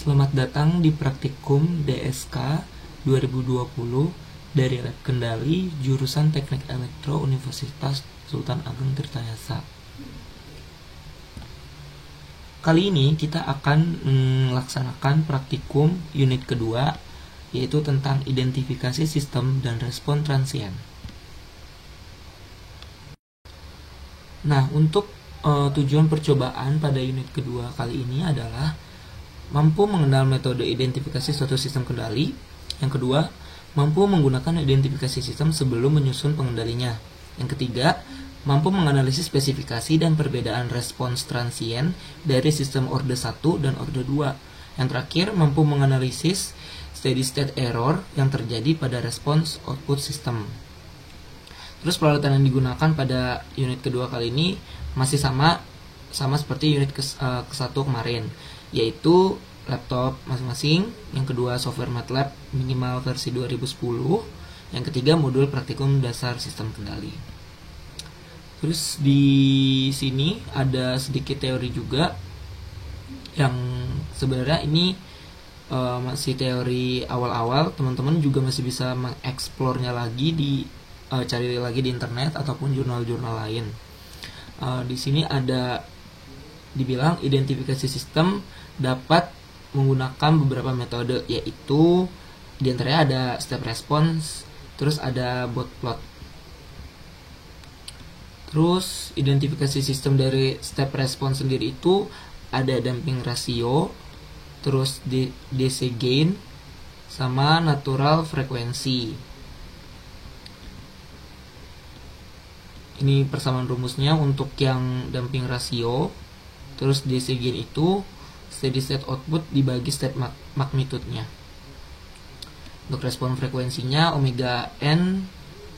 Selamat datang di praktikum DSK 2020 dari Lab Kendali jurusan Teknik Elektro Universitas Sultan Ageng Tirtayasa. Kali ini kita akan melaksanakan praktikum unit kedua, yaitu tentang identifikasi sistem dan respon transien. Nah, untuk tujuan percobaan pada unit kedua kali ini adalah mampu mengenal metode identifikasi suatu sistem kendali. Yang kedua, mampu menggunakan identifikasi sistem sebelum menyusun pengendalinya. Yang ketiga, mampu menganalisis spesifikasi dan perbedaan respons transien dari sistem orde 1 dan orde 2. Yang terakhir, mampu menganalisis steady state error yang terjadi pada respons output system. Terus peralatan yang digunakan pada unit kedua kali ini masih sama seperti unit ke-1 kemarin, yaitu laptop masing-masing. Yang kedua, software MATLAB minimal versi 2010. Yang ketiga, modul praktikum dasar sistem kendali. Terus di sini ada sedikit teori juga, yang sebenarnya ini masih teori awal-awal. Teman-teman juga masih bisa mengeksplornya lagi cari lagi di internet ataupun jurnal-jurnal lain. Di sini ada dibilang identifikasi sistem dapat menggunakan beberapa metode, yaitu diantaranya ada step response, terus ada bot plot. Terus identifikasi sistem dari step response sendiri itu ada damping rasio, terus DC gain, sama natural frekuensi. Ini persamaan rumusnya untuk yang damping rasio. Terus DC gain itu steady state output dibagi state magnitude-nya. Untuk respon frekuensinya omega n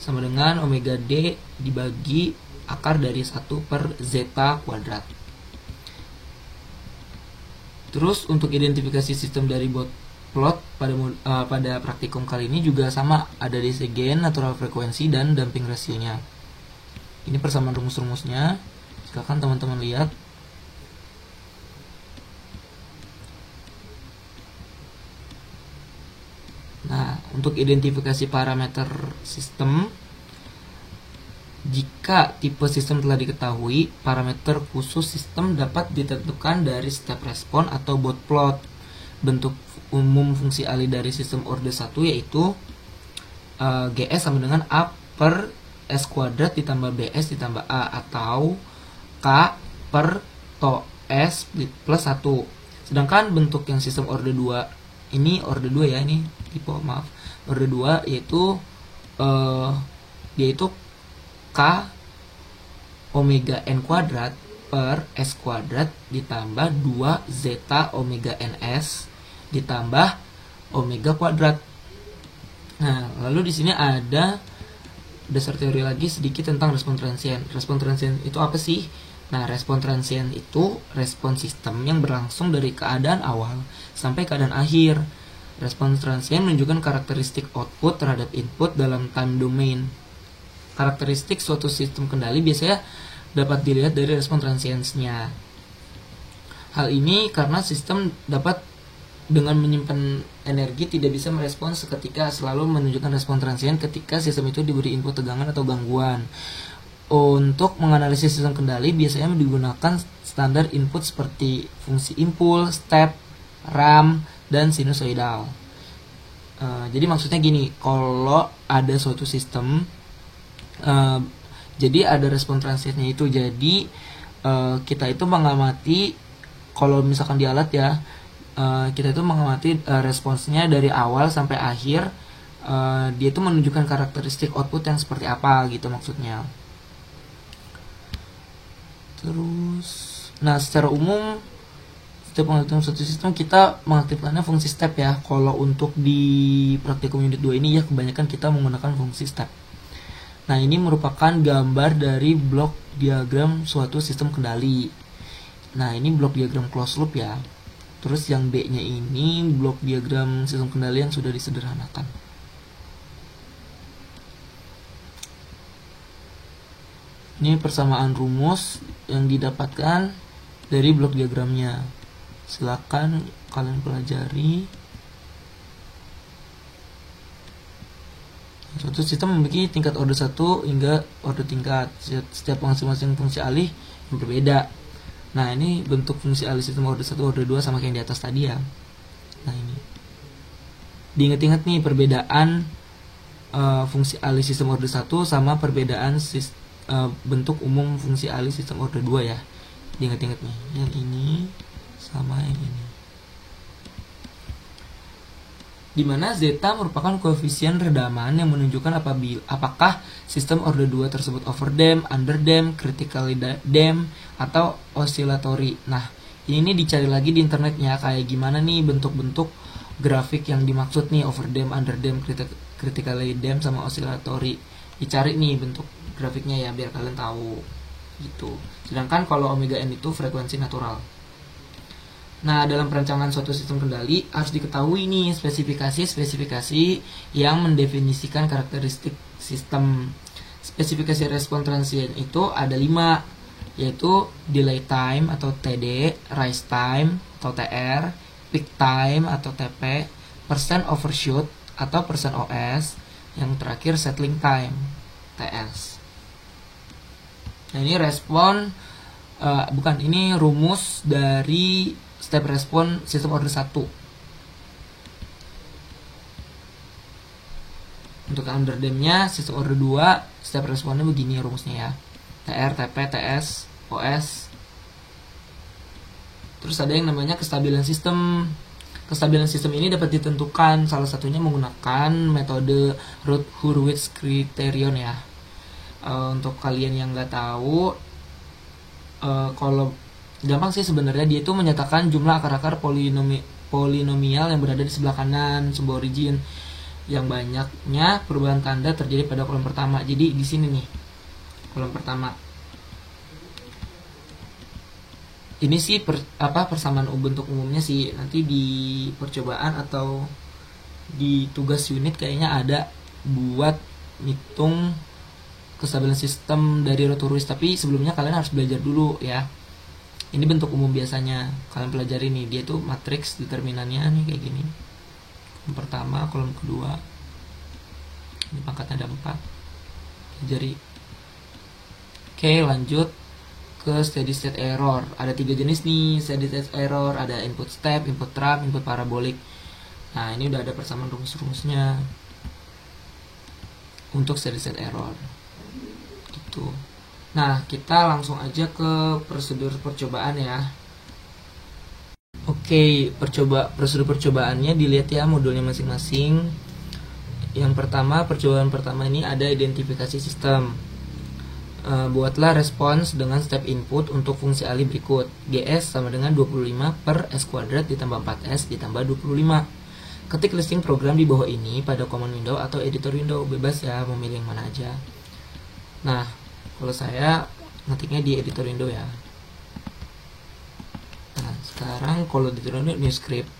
sama dengan omega d dibagi akar dari 1 per zeta kuadrat. Terus untuk identifikasi sistem dari bot plot pada praktikum kali ini juga sama, ada DC gain, natural frekuensi, dan damping rasionya. Ini persamaan rumus-rumusnya, silakan teman-teman lihat. Nah, untuk identifikasi parameter sistem, jika tipe sistem telah diketahui, parameter khusus sistem dapat ditentukan dari step respon atau bot plot. Bentuk umum fungsi alih dari sistem orde 1 yaitu GS sama dengan A per S kuadrat ditambah BS ditambah A, atau K per TO S plus 1. Sedangkan bentuk yang sistem orde 2, ini orde 2 ya, ini tipe orde 2 yaitu K omega n kuadrat per S kuadrat ditambah 2 zeta omega ns ditambah omega kuadrat. Nah, lalu di sini ada dasar teori lagi sedikit tentang respon transien. Respon transien itu apa sih? Nah, respon transien itu respon sistem yang berlangsung dari keadaan awal sampai keadaan akhir. Respon transien menunjukkan karakteristik output terhadap input dalam time domain. Karakteristik suatu sistem kendali biasanya dapat dilihat dari respon transiensnya. Hal ini karena sistem dapat dengan menyimpan energi tidak bisa merespons seketika, selalu menunjukkan respon transien ketika sistem itu diberi input tegangan atau gangguan. Untuk menganalisis sistem kendali biasanya digunakan standar input seperti fungsi impul, step, ramp, dan sinusoidal. Jadi maksudnya gini, kalau ada suatu sistem, jadi ada respon transiennya itu. Jadi kita itu mengamati, kalau misalkan di alat ya, kita itu mengamati responsnya dari awal sampai akhir. Dia itu menunjukkan karakteristik output yang seperti apa gitu maksudnya. Terus, nah secara umum setiap mengaktifkan suatu sistem kita mengaktifkannya fungsi step ya. Kalau untuk di praktikum unit 2 ini ya kebanyakan kita menggunakan fungsi step. Nah, ini merupakan gambar dari blok diagram suatu sistem kendali. Nah, ini blok diagram closed loop ya. Terus yang B-nya ini blok diagram sistem kendali yang sudah disederhanakan. Ini persamaan rumus yang didapatkan dari blok diagramnya. silakan kalian pelajari. Suatu sistem memiliki tingkat order 1 hingga order tingkat. Setiap masing-masing fungsi alih yang berbeda. Nah, ini bentuk fungsi alih sistem order 1, order 2 sama kayak yang di atas tadi ya. Nah, ini. Diingat-ingat nih perbedaan fungsi alih sistem order 1 sama perbedaan bentuk umum fungsi alih sistem order 2 ya. Diingat-ingat nih, yang ini sama yang ini. Dimana zeta merupakan koefisien redaman yang menunjukkan apakah sistem order 2 tersebut overdamp, underdamp, critically damp, atau oscillatory. Nah, ini dicari lagi di internetnya kayak gimana nih bentuk-bentuk grafik yang dimaksud nih, overdamp, underdamp, critically damp, sama oscillatory. Dicari nih bentuk grafiknya ya biar kalian tahu gitu. Sedangkan kalau omega n itu frekuensi natural. Nah, dalam perancangan suatu sistem kendali harus diketahui nih spesifikasi yang mendefinisikan karakteristik sistem. Spesifikasi respon transient itu ada 5, yaitu delay time atau TD, rise time atau TR, peak time atau TP, percent overshoot atau percent OS, yang terakhir settling time TS. Nah, ini ini rumus dari step respon sistem order 1. Untuk underdampnya sistem order 2, step responnya begini rumusnya ya. TR, TP, TS, OS. Terus ada yang namanya kestabilan sistem. Kestabilan sistem ini dapat ditentukan salah satunya menggunakan metode Routh-Hurwitz criterion ya. Untuk kalian yang nggak tahu, kalau gampang sih sebenarnya, dia itu menyatakan jumlah akar-akar polinomial yang berada di sebelah kanan sumber origin yang banyaknya perubahan tanda terjadi pada kolom pertama. Jadi di sini nih kolom pertama. Ini sih persamaan bentuk umumnya sih, nanti di percobaan atau di tugas unit kayaknya ada buat ngitung kestabilan sistem dari Routh-Hurwitz, tapi sebelumnya kalian harus belajar dulu ya. Ini bentuk umum biasanya kalian pelajari nih, dia itu matriks determinannya nih kayak gini. Kolom pertama, kolom kedua. Ini pangkatnya ada 4. Pelajari. Oke, lanjut ke steady state error. Ada 3 jenis nih steady state error, ada input step, input trap, input parabolic. Nah, ini udah ada persamaan rumus-rumusnya untuk steady state error. Gitu. Nah, kita langsung aja ke prosedur percobaan ya. Oke, prosedur percobaannya dilihat ya modulnya masing-masing. Yang pertama, percobaan pertama ini ada identifikasi sistem. Buatlah respons dengan step input untuk fungsi alih berikut. GS sama dengan 25 per S kuadrat ditambah 4S ditambah 25. Ketik listing program di bawah ini pada command window atau editor window. Bebas ya, mau milih yang mana aja. Nah, kalau saya ngetiknya di editor window ya. Nah, sekarang kalau di editor window, new script.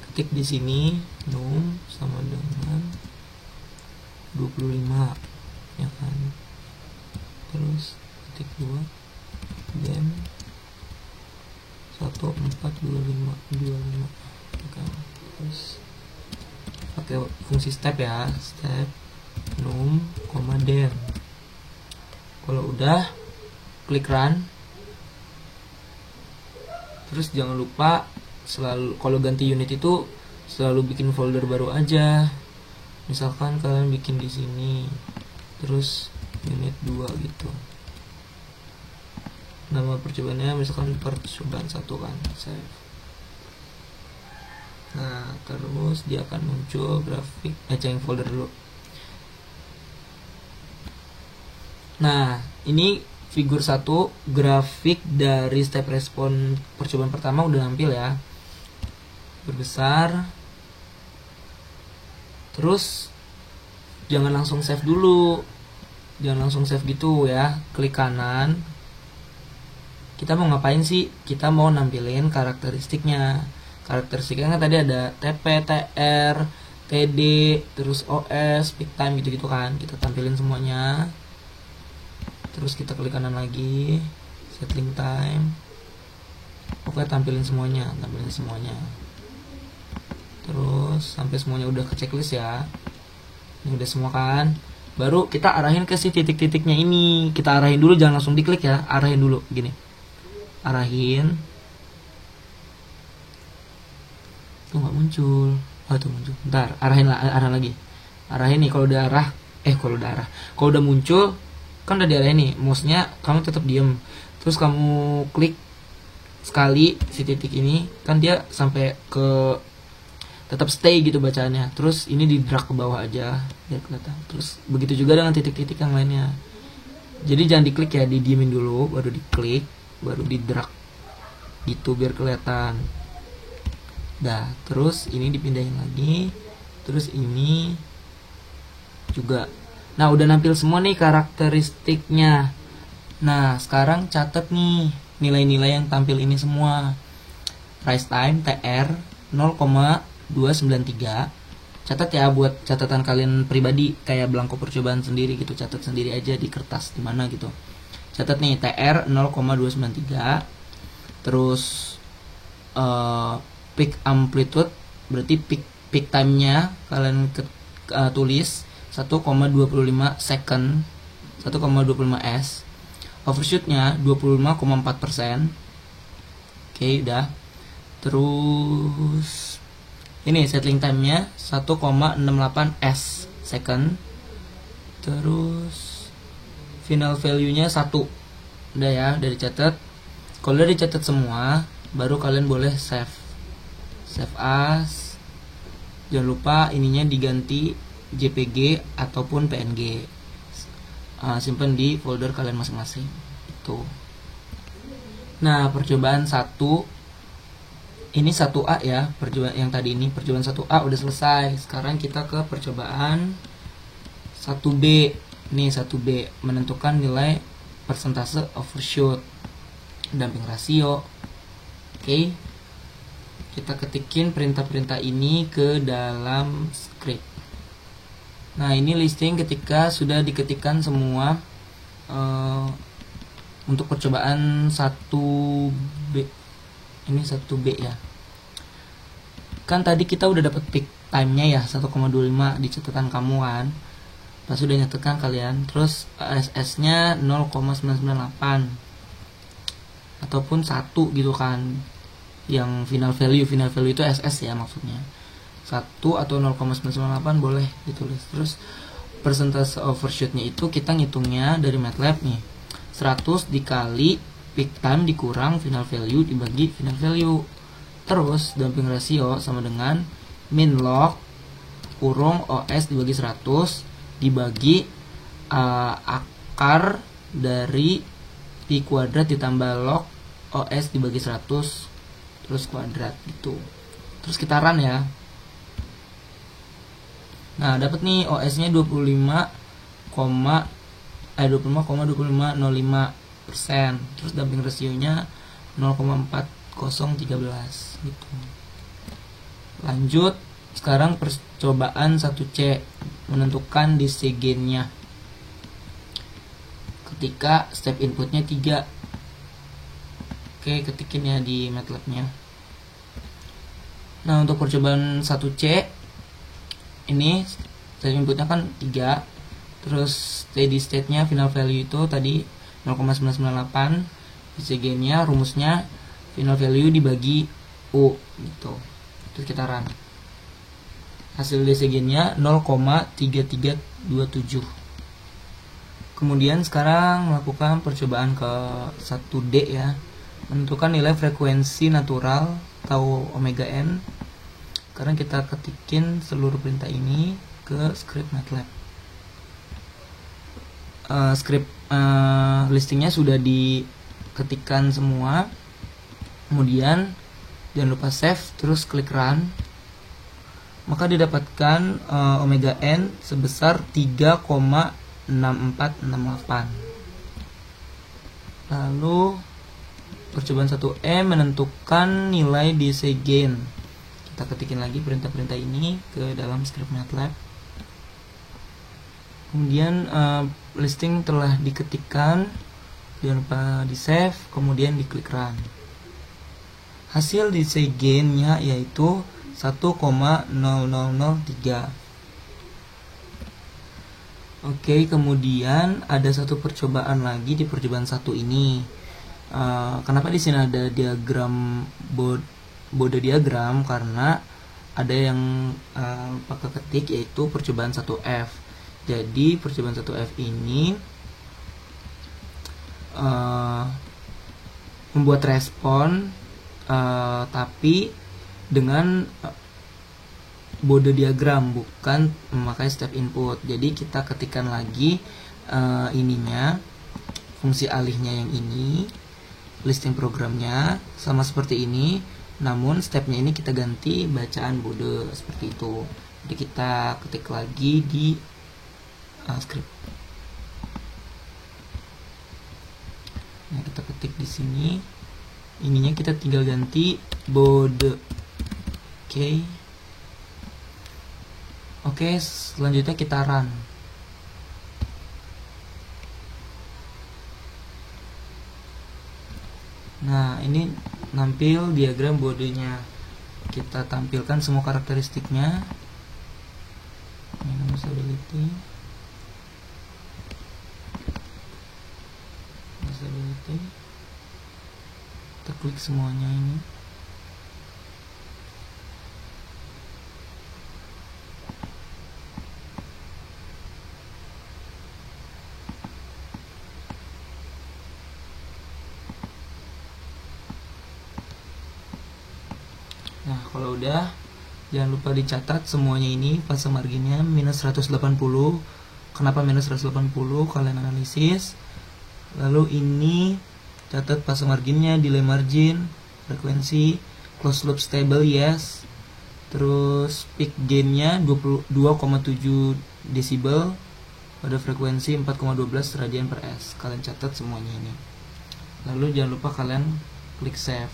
Ketik di sini num sama dengan 25 ya kan. Terus ketik 2 dan 1425 ya kan. Terus pakai fungsi step ya, step num, den. Kalau udah klik run. Terus jangan lupa selalu kalau ganti unit itu selalu bikin folder baru aja. Misalkan kalian bikin di sini terus unit 2 gitu. Nama percobaannya misalkan percobaan 1 kan, save. Nah, terus dia akan muncul grafik, cek folder dulu. Nah, ini figur 1, grafik dari step respon percobaan pertama udah nampil ya. Berbesar. Terus jangan langsung save dulu. Jangan langsung save gitu ya. Klik kanan. Kita mau ngapain sih? Kita mau nampilin karakteristiknya. Karakteristiknya kan tadi ada TP, TR, TD, terus OS, peak time gitu-gitu kan. Kita tampilin semuanya. Terus kita klik kanan lagi. time. Pokoknya tampilin semuanya. Terus sampai semuanya udah ke checklist ya. Ini udah semua kan. Baru kita arahin ke si titik-titiknya ini. Kita arahin dulu, jangan langsung diklik ya. Arahin dulu gini. Arahin. Tuh nggak muncul. Oh tuh muncul. Bentar, arahin lagi. Arahin nih kalau udah arah. Kalau udah muncul kan udah diarahin nih. Mouse-nya kamu tetap diem. Terus kamu klik sekali si titik ini, kan dia sampai ke tetap stay gitu bacaannya. Terus ini di drag ke bawah aja biar kelihatan. Terus begitu juga dengan titik-titik yang lainnya. Jadi jangan diklik ya, didiemin dulu, baru diklik, baru di drag gitu biar kelihatan. Dah, terus ini dipindahin lagi. Terus ini juga. Nah, udah nampil semua nih karakteristiknya. Nah, sekarang catat nih nilai-nilai yang tampil ini semua. Rise time TR 0,293. Catat ya buat catatan kalian pribadi, kayak belangko percobaan sendiri gitu, catat sendiri aja di kertas di mana gitu. Catat nih TR 0,293. Terus peak amplitude berarti peak time-nya kalian tulis 1,25 second, 1,25 s. Overshoot-nya 25,4%. Oke, udah. Terus ini settling time-nya 1,68 s second. Terus final value-nya 1. Udah ya, udah dicatat. Kalau udah dicatat semua, baru kalian boleh save. Save as. Jangan lupa ininya diganti JPG ataupun PNG. Simpan di folder kalian masing-masing. Itu. Nah, percobaan 1 ini 1A ya, percobaan yang tadi ini percobaan 1A udah selesai. Sekarang kita ke percobaan 1B. Nih 1B menentukan nilai persentase overshoot, damping rasio. Oke. Kita ketikin perintah-perintah ini ke dalam script. Nah, ini listing ketika sudah diketikkan semua untuk percobaan 1B. Ini 1B ya. Kan tadi kita udah dapat peak time-nya ya 1,25 di catatan kamu kan. Pas sudah nyatetkan kalian, terus SS-nya 0,998 ataupun 1 gitu kan. Yang final value itu SS ya maksudnya. 1 atau 0,998 boleh ditulis. Terus persentase overshoot-nya itu kita ngitungnya dari MATLAB nih. 100 dikali peak time dikurang final value dibagi final value. Terus damping rasio sama dengan min log kurung OS dibagi 100 dibagi akar dari pi kuadrat ditambah log OS dibagi 100 terus kuadrat gitu. Terus kita run ya. Nah, dapat nih OS-nya 25,2505%. Terus damping rasionya 0,4013 gitu. Lanjut, sekarang percobaan 1C menentukan DC gain-nya. Ketika step inputnya 3. Oke, ketikin ya di MATLAB-nya. Nah, untuk percobaan 1C ini step inputnya kan 3. Terus steady state-nya final value itu tadi 0,998. DC gain-nya rumusnya final value dibagi U gitu. Terus kita run. Hasil DC gain-nya 0,3327. Kemudian sekarang melakukan percobaan ke 1D ya. Menentukan nilai frekuensi natural atau omega n. Sekarang kita ketikin seluruh perintah ini ke script MATLAB. Script listingnya sudah diketikkan semua. Kemudian jangan lupa save, terus klik run. Maka didapatkan omega n sebesar 3,6468. Lalu percobaan 1E menentukan nilai DC gain. Kita ketikin lagi perintah-perintah ini ke dalam script MATLAB. Kemudian listing telah diketikkan. Jangan lupa di save, kemudian diklik run. Hasil display gain-nya yaitu 1,0003. Oke, kemudian ada satu percobaan lagi di percobaan satu ini. Kenapa di sini ada diagram Bode diagram? Karena ada yang pakai ketik, yaitu percobaan 1F. Jadi percobaan 1F ini membuat respon tapi dengan Bode diagram, bukan memakai step input. Jadi kita ketikkan lagi ininya, fungsi alihnya yang ini, listing programnya sama seperti ini, namun stepnya ini kita ganti bacaan Bode seperti itu. Jadi kita ketik lagi di script. Nah, kita ketik di sini, ininya kita tinggal ganti Bode. Oke, selanjutnya kita run. Nah, ini nampil diagram Bodenya. Kita tampilkan semua karakteristiknya. Minimum stability. Kita klik semuanya ini. Nah, kalau udah, jangan lupa dicatat semuanya ini, fase marginnya minus 180. Kenapa minus 180? Kalian analisis. Lalu ini catat fase marginnya, delay margin, frekuensi, closed loop stable, yes. Terus peak gainnya 22,7 decibel pada frekuensi 4,12 radian per S. Kalian catat semuanya ini. Lalu jangan lupa kalian klik save.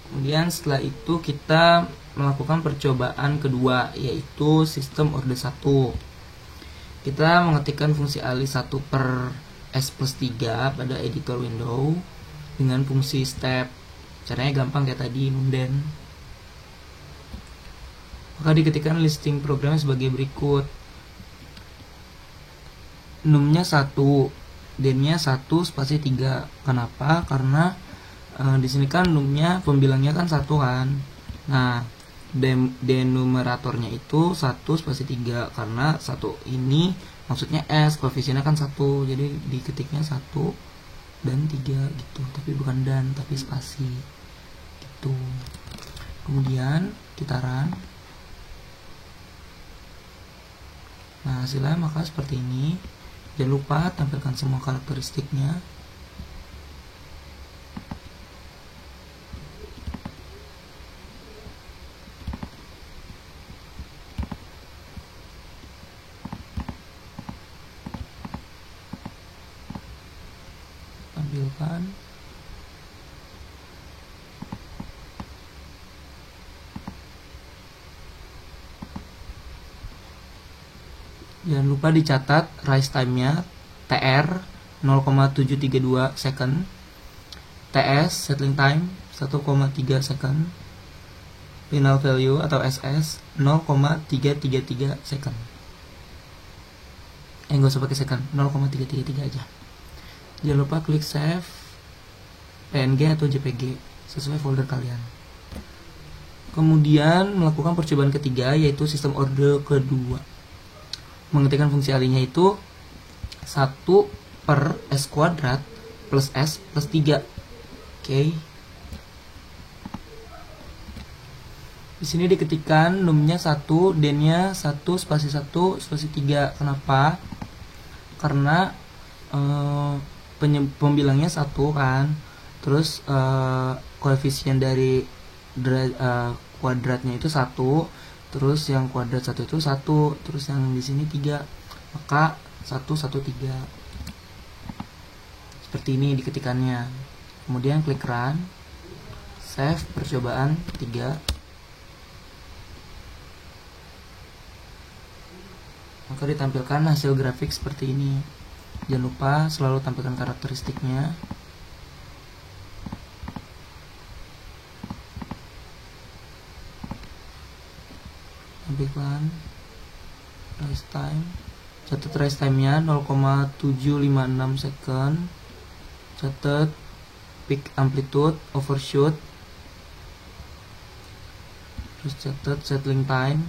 Kemudian setelah itu kita melakukan percobaan kedua, yaitu sistem order 1. Kita mengetikkan fungsi alih 1 per S plus 3 pada editor window dengan fungsi step. Caranya gampang kayak tadi, nunden. Maka diketikkan listing programnya sebagai berikut. Numnya 1, dennya 1 spasi 3. Kenapa? Karena di sini kan numnya pembilangnya kan 1 kan. Nah, denumeratornya itu 1 spasi 3 karena 1 ini maksudnya S, koefisiennya kan 1. Jadi diketiknya 1 dan 3 gitu. Tapi bukan dan, tapi spasi. Gitu. Kemudian kita run. Nah, hasilnya maka seperti ini. Jangan lupa tampilkan semua karakteristiknya. Tampilkan. Jangan lupa dicatat rise time-nya TR 0,732 second, TS settling time 1,3 second, final value atau SS 0,333 second. Nggak usah pakai second, 0,333 aja. Jangan lupa klik save PNG atau JPG sesuai folder kalian. Kemudian melakukan percobaan ketiga, yaitu sistem order kedua. Mengetikkan fungsi alihnya itu 1 per S kuadrat plus S plus 3. Oke. Di sini diketikkan numnya 1, dennya 1 spasi 1 spasi 3. Kenapa? Karena pembilangnya 1 kan. Terus koefisien dari kuadratnya itu 1. Terus yang kuadrat 1 itu 1, terus yang di sini 3. Maka 1, 1, 3. Seperti ini diketikannya. Kemudian klik run. Save percobaan 3. Maka ditampilkan hasil grafik seperti ini. Jangan lupa selalu tampilkan karakteristiknya. Tampilkan rise time. Catat rise time-nya 0,756 second. Catat peak amplitude, overshoot. Terus catat settling time.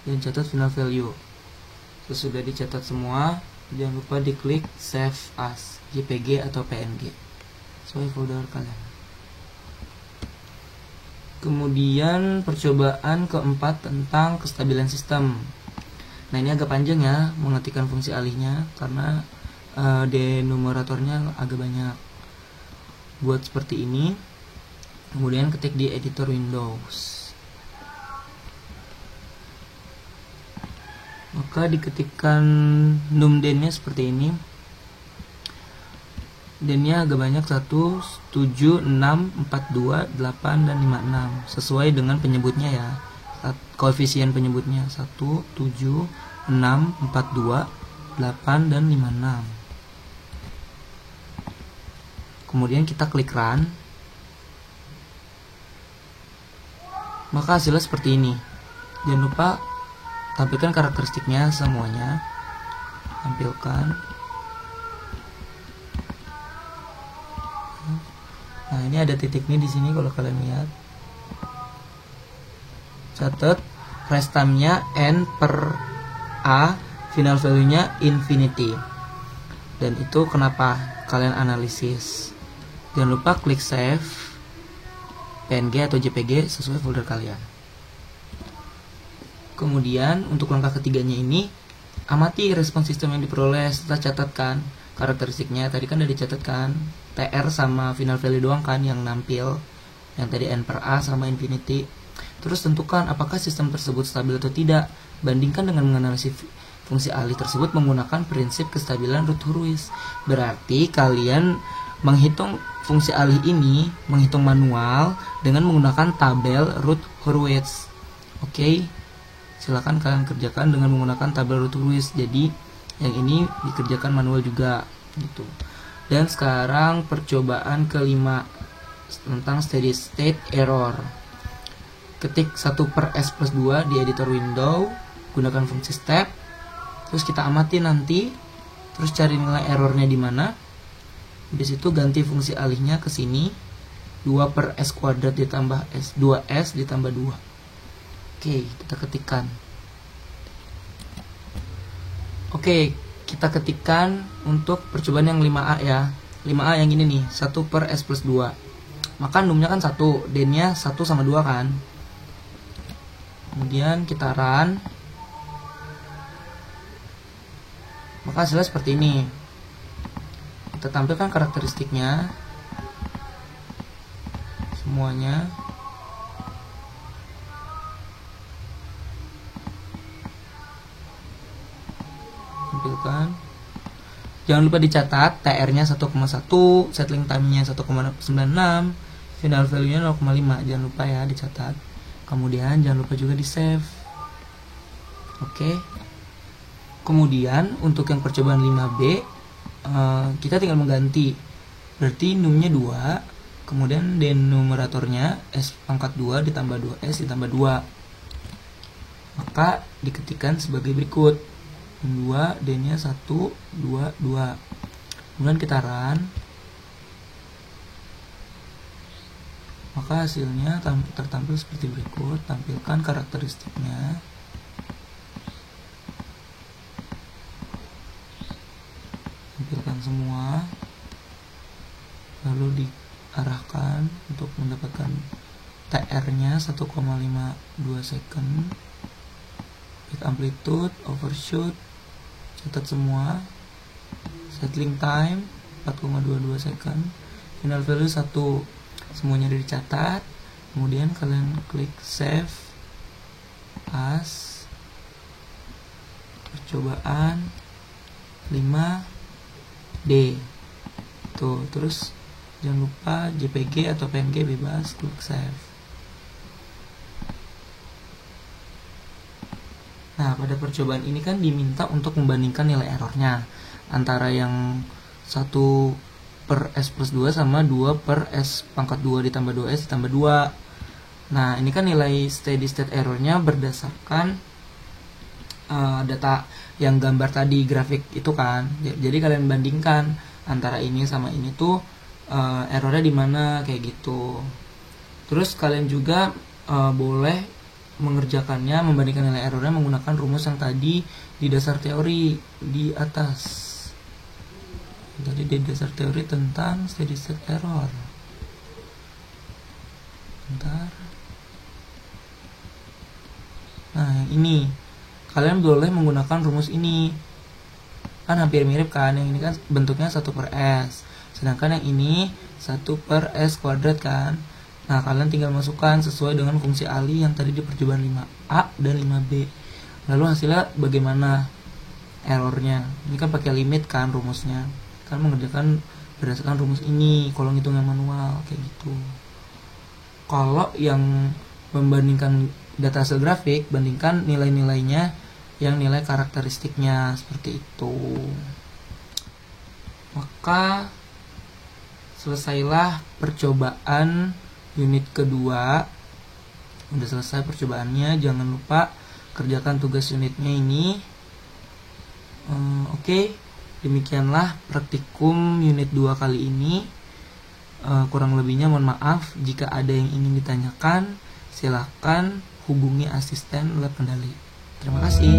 Dan catat final value. Sesudah dicatat semua, jangan lupa diklik save as JPG atau PNG sesuai folder kalian. Kemudian percobaan keempat tentang kestabilan sistem. Nah, ini agak panjang ya mengetikkan fungsi alihnya karena denumeratornya agak banyak. Buat seperti ini, kemudian ketik di editor Windows. Maka diketikkan numden-nya seperti ini. Den-nya agak banyak, 1, 7, 6, 4, 2, 8, dan 5, 6 sesuai dengan penyebutnya ya, koefisien penyebutnya 1, 7, 6, 4, 2, 8, dan 5, 6. Kemudian kita klik run, maka hasilnya seperti ini. Jangan lupa tampilkan karakteristiknya semuanya. Tampilkan. Nah, ini ada titiknya di sini kalau kalian lihat. Catat rest time-nya n per a, final value-nya infinity. Dan itu kenapa kalian analisis. Jangan lupa klik save PNG atau JPG sesuai folder kalian. Kemudian untuk langkah ketiganya ini, amati respons sistem yang diperoleh setelah catatkan karakteristiknya. Tadi kan udah dicatatkan TR sama final value doang kan yang nampil, yang tadi n per a sama infinity. Terus tentukan apakah sistem tersebut stabil atau tidak. Bandingkan dengan menganalisis fungsi alih tersebut menggunakan prinsip kestabilan Routh-Hurwitz. Berarti kalian menghitung fungsi alih ini, menghitung manual dengan menggunakan tabel Routh-Hurwitz. Oke, silakan kalian kerjakan dengan menggunakan tabel Routh-Hurwitz. Jadi yang ini dikerjakan manual juga gitu. Dan sekarang percobaan kelima tentang steady state error. Ketik 1 per S plus 2 di editor window, gunakan fungsi step. Terus kita amati nanti, terus cari nilai errornya di mana. Di situ ganti fungsi alihnya ke sini. 2 per S kuadrat ditambah S, 2S ditambah 2. Oke, kita ketikkan. Oke, kita ketikkan untuk percobaan yang 5A ya. 5A yang ini nih, 1 per S plus 2. Maka numnya kan 1, D-nya 1 sama 2 kan. Kemudian kita run. Maka hasilnya seperti ini. Kita tampilkan karakteristiknya semuanya. Tampilkan. Jangan lupa dicatat TR-nya 1,1, settling time-nya 1,96, final value-nya 0,5. Jangan lupa ya dicatat. Kemudian jangan lupa juga di-save. Oke. Kemudian untuk yang percobaan 5B, kita tinggal mengganti. Berarti numnya 2, kemudian denumeratornya S pangkat 2 ditambah 2S ditambah 2. Maka diketikkan sebagai berikut. 2, D-nya 1, 2, 2. Kemudian kita run. Maka hasilnya tertampil seperti berikut. Tampilkan karakteristiknya. Tampilkan semua. Lalu diarahkan untuk mendapatkan TR-nya 1,52 second. Peak amplitude, overshoot, catat semua. Settling time 4,22 second. Final value 1. Semuanya udah dicatat. Kemudian kalian klik save as percobaan 5D. Tuh, terus jangan lupa JPG atau PNG bebas, klik save. Nah, Nah, pada percobaan ini kan diminta untuk membandingkan nilai errornya antara yang 1 per S plus 2 sama 2 per S pangkat 2 ditambah 2S ditambah 2. Nah, ini kan nilai steady state errornya berdasarkan data yang gambar tadi, grafik itu kan. Jadi kalian bandingkan antara ini sama ini tuh errornya di mana kayak gitu. Terus kalian juga boleh mengerjakannya, membandingkan nilai errornya menggunakan rumus yang tadi di dasar teori di atas. Tadi di dasar teori tentang steady state error. Bentar. Nah, yang ini kalian boleh menggunakan rumus ini. Kan hampir mirip kan, yang ini kan bentuknya 1 per S, sedangkan yang ini 1 per S kuadrat kan. Nah, kalian tinggal masukkan sesuai dengan fungsi alih yang tadi di percobaan 5A dan 5B. Lalu hasilnya bagaimana errornya? Ini kan pakai limit kan rumusnya. Kan mengerjakan berdasarkan rumus ini, kalau hitungan manual kayak gitu. Kalau yang membandingkan data hasil grafik, bandingkan nilai-nilainya yang nilai karakteristiknya seperti itu. Maka selesailah percobaan unit kedua. Udah selesai percobaannya, jangan lupa kerjakan tugas unitnya ini. Oke, demikianlah praktikum unit 2 kali ini. Kurang lebihnya mohon maaf. Jika ada yang ingin ditanyakan, silakan hubungi asisten lab kendali. Terima kasih.